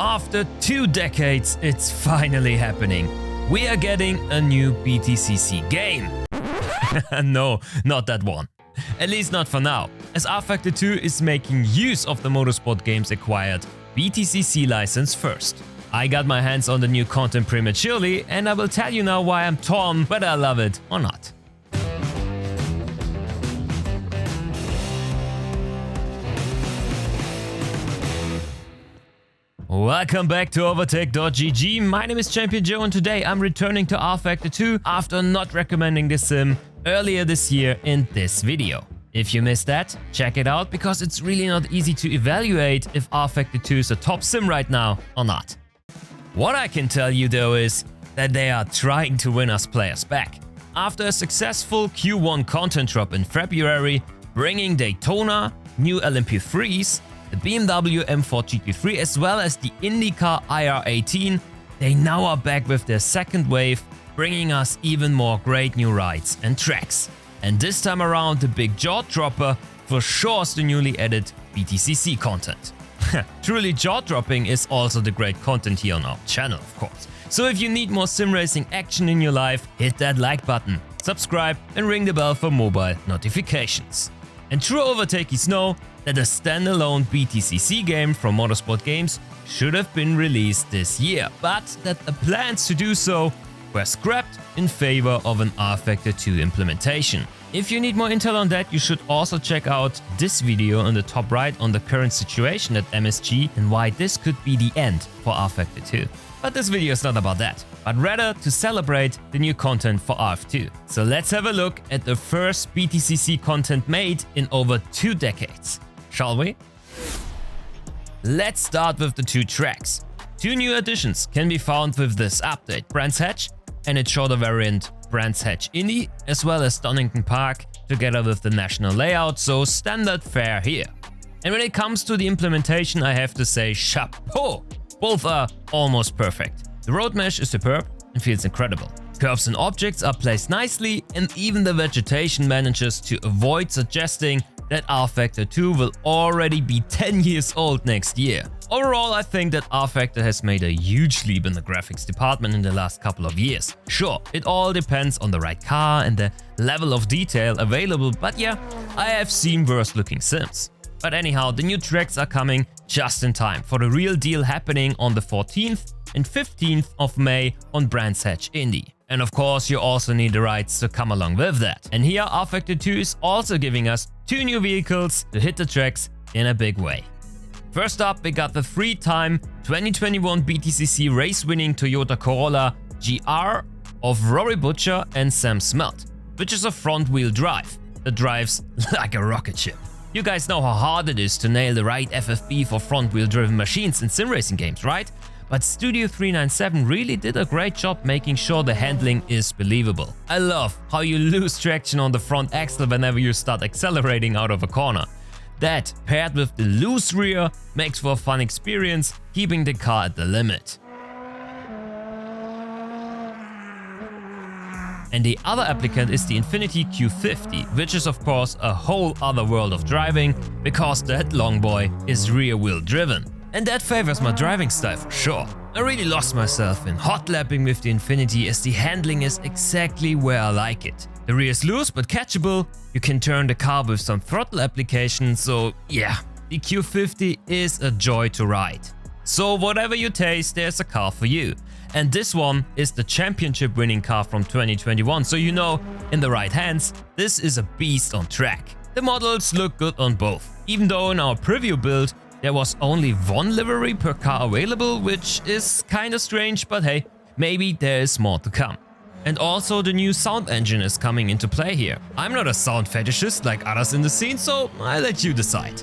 After 2 decades, it's finally happening. We are getting a new BTCC game. No, not that one. At least not for now, as rFactor2 is making use of the motorsport games acquired BTCC license first. I got my hands on the new content prematurely, and I will tell you now why I'm torn whether I love it or not. Welcome back to Overtake.gg. My name is ChampionJoe and today I'm returning to rFactor2 after not recommending this sim earlier this year in this video. If you missed that, check it out because it's really not easy to evaluate if rFactor2 is a top sim right now or not. What I can tell you though is that they are trying to win us players back. After a successful Q1 content drop in February, bringing Daytona, new LMP3s, the BMW M4 GT3 as well as the IndyCar IR18, they now are back with their second wave, bringing us even more great new rides and tracks. And this time around the big jaw dropper for sure is the newly added BTCC content. Truly jaw-dropping is also the great content here on our channel, of course. So if you need more sim racing action in your life, hit that like button, subscribe and ring the bell for mobile notifications. And true overtakies know that a standalone BTCC game from Motorsport Games should have been released this year, but that the plans to do so were scrapped in favor of an rFactor2 implementation. If you need more intel on that, you should also check out this video on the top right on the current situation at MSG and why this could be the end for rFactor2. But this video is not about that, but rather to celebrate the new content for rF2. So let's have a look at the first BTCC content made in over 2 decades. Shall we? Let's start with the 2 tracks. 2 new additions can be found with this update: Brands Hatch and its shorter variant Brands Hatch Indy, as well as Donington Park together with the national layout, so standard fare here. And when it comes to the implementation, I have to say chapeau! Both are almost perfect. The road mesh is superb and feels incredible. Curves and objects are placed nicely, and even the vegetation manages to avoid suggesting that rFactor2 will already be 10 years old next year. Overall, I think that rFactor has made a huge leap in the graphics department in the last couple of years. Sure, it all depends on the right car and the level of detail available, but yeah, I have seen worse looking sims. But anyhow, the new tracks are coming just in time for the real deal happening on the 14th and 15th of May on Brands Hatch Indy. And of course, you also need the rides to come along with that. And here rFactor2 is also giving us 2 new vehicles to hit the tracks in a big way. First up, we got the 3-time 2021 BTCC race-winning Toyota Corolla GR of Rory Butcher and Sam Smelt, which is a front-wheel drive that drives like a rocket ship. You guys know how hard it is to nail the right FFB for front-wheel driven machines in sim racing games, right? But Studio 397 really did a great job making sure the handling is believable. I love how you lose traction on the front axle whenever you start accelerating out of a corner. That, paired with the loose rear, makes for a fun experience, keeping the car at the limit. And the other applicant is the Infiniti Q50, which is of course a whole other world of driving, because that long boy is rear-wheel driven. And that favors my driving style for sure. I really lost myself in hot lapping with the Infiniti as the handling is exactly where I like it. The rear is loose but catchable, you can turn the car with some throttle application, so yeah, the Q50 is a joy to ride. So whatever you taste, there's a car for you. And this one is the championship winning car from 2021, so you know, in the right hands, this is a beast on track. The models look good on both, even though in our preview build, there was only 1 livery per car available, which is kinda strange, but hey, maybe there is more to come. And also the new sound engine is coming into play here. I'm not a sound fetishist like others in the scene, so I'll let you decide.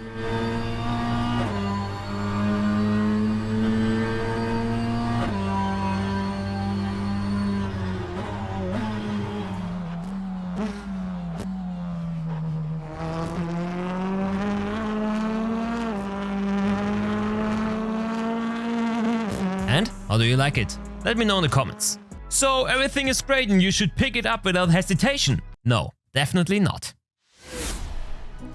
And how do you like it? Let me know in the comments. So everything is great and you should pick it up without hesitation? No, definitely not.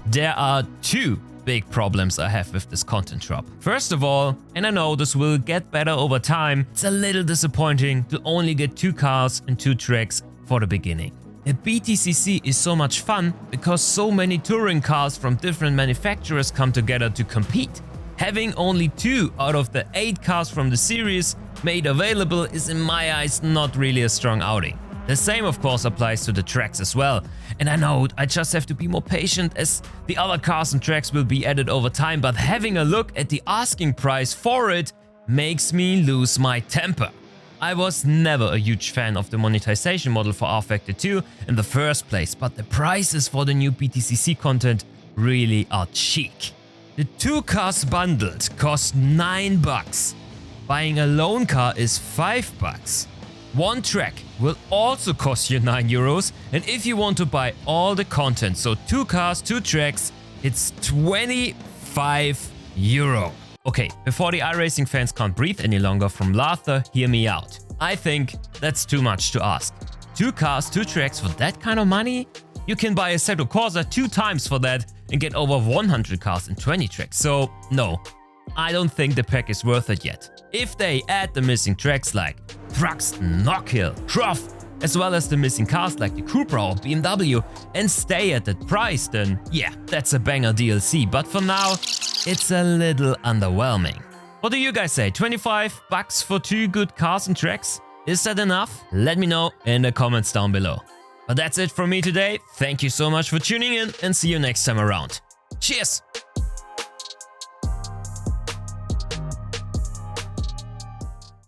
There are 2 big problems I have with this content drop. First of all, and I know this will get better over time, it's a little disappointing to only get 2 cars and 2 tracks for the beginning. A BTCC is so much fun because so many touring cars from different manufacturers come together to compete. Having only 2 out of the 8 cars from the series made available is in my eyes not really a strong outing. The same of course applies to the tracks as well. And I know I just have to be more patient as the other cars and tracks will be added over time, but having a look at the asking price for it makes me lose my temper. I was never a huge fan of the monetization model for rFactor2 in the first place, but the prices for the new BTCC content really are cheek. The 2 cars bundled cost $9. Buying a lone car is $5. 1 track will also cost you €9, and if you want to buy all the content, so 2 cars, 2 tracks, it's €25. Okay, before the iRacing fans can't breathe any longer from laughter, hear me out. I think that's too much to ask. 2 cars, 2 tracks for that kind of money? You can buy a Assetto Corsa 2 times for that and get over 100 cars and 20 tracks, so no, I don't think the pack is worth it yet. If they add the missing tracks like Thruxton, Knockhill, Trough, as well as the missing cars like the Cupra or BMW and stay at that price, then yeah, that's a banger DLC, but for now, it's a little underwhelming. What do you guys say? $25 for 2 good cars and tracks? Is that enough? Let me know in the comments down below. But that's it from me today. Thank you so much for tuning in and see you next time around. Cheers!